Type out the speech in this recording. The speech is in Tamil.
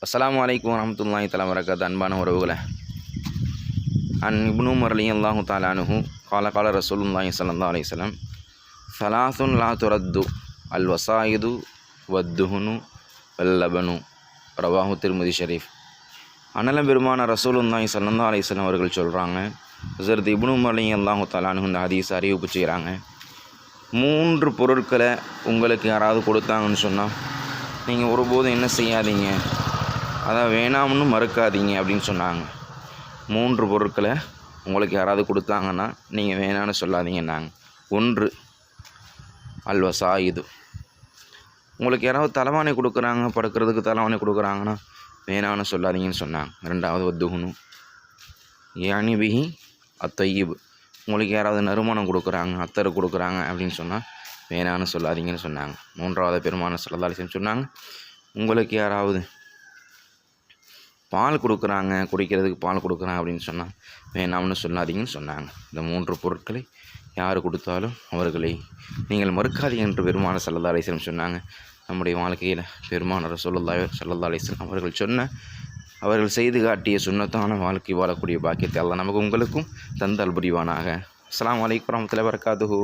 அஸ்ஸலாமு அலைக்கும் வரஹ்மத்துல்லாஹி தஆலா வபரகாத்துஹு. அன்பான உறவுகளே, இப்னு உமர் ரலியல்லாஹு தஆலா அன்ஹு கால ரசூலுல்லாஹி ஸல்லல்லாஹு அலைஹி வஸல்லம் ஸலாஸுன் லா துரத்து அல் வசாயிது வத்துஹுனு வல்லபனு ரவாஹு திர்மிதி ஷரீஃப். அண்ணலம் பெருமான ரசூலுல்லாஹி ஸல்லல்லாஹு அலைஹி வஸல்லம் அவர்கள் சொல்கிறாங்க, ஹஸரத் இப்னு உமர் ரலியல்லாஹு தஆலா அன்ஹு இந்த ஹதீஸ் அறிவிப்பு செய்கிறாங்க. 3 பொருட்களை உங்களுக்கு யாராவது கொடுத்தாங்கன்னு சொன்னால் நீங்கள் ஒருபோதும் என்ன செய்யாதீங்க, அதான் வேணாம்னு மறுக்காதீங்க அப்படின்னு சொன்னாங்க. 3 பொருட்களை உங்களுக்கு யாராவது கொடுத்தாங்கன்னா நீங்கள் வேணான்னு சொல்லாதீங்கன்னாங்க. 1 அல்வசாயிது, உங்களுக்கு யாராவது தலைவாணி கொடுக்குறாங்க, படுக்கிறதுக்கு தலைவாணி கொடுக்குறாங்கன்னா வேணான்னு சொல்லாதீங்கன்னு சொன்னாங்க. 2வது வத்துகுனு யானி பிஹி அத்தையிபு, உங்களுக்கு யாராவது நறுமணம் கொடுக்குறாங்க, அத்தர் கொடுக்குறாங்க அப்படின்னு சொன்னால் வேணான்னு சொல்லாதீங்கன்னு சொன்னாங்க. 3வது பெருமான ஸல்லல்லாஹு அலைஹி வஸல்லம் சொன்னாங்க, உங்களுக்கு யாராவது பால் கொடுக்குறாங்க, குடிக்கிறதுக்கு பால் கொடுக்குறாங்க அப்படின்னு சொன்னால் வேணாம்னு சொல்லாதீங்கன்னு சொன்னாங்க. இந்த 3 பொருட்களை யார் கொடுத்தாலும் அவர்களை நீங்கள் மறுக்காதீங்க என்று பெருமான ஸல்லல்லாஹு அலைஹி வஸல்லம் சொன்னாங்க. நம்முடைய வாழ்க்கையில் பெருமான ரசூலுல்லாஹி ஸல்லல்லாஹு அலைஹி வஸல்லம் அவர்கள் செய்து காட்டிய சுன்னத்தான வாழ்க்கை வாழக்கூடிய பாக்கியத்தை அல்லாஹ் நமக்கு உங்களுக்கும் தந்தல் புரிவானாக. அஸ்ஸலாமு அலைக்கும் வரஹ்மத்துல்லாஹி வபரகாத்துஹு.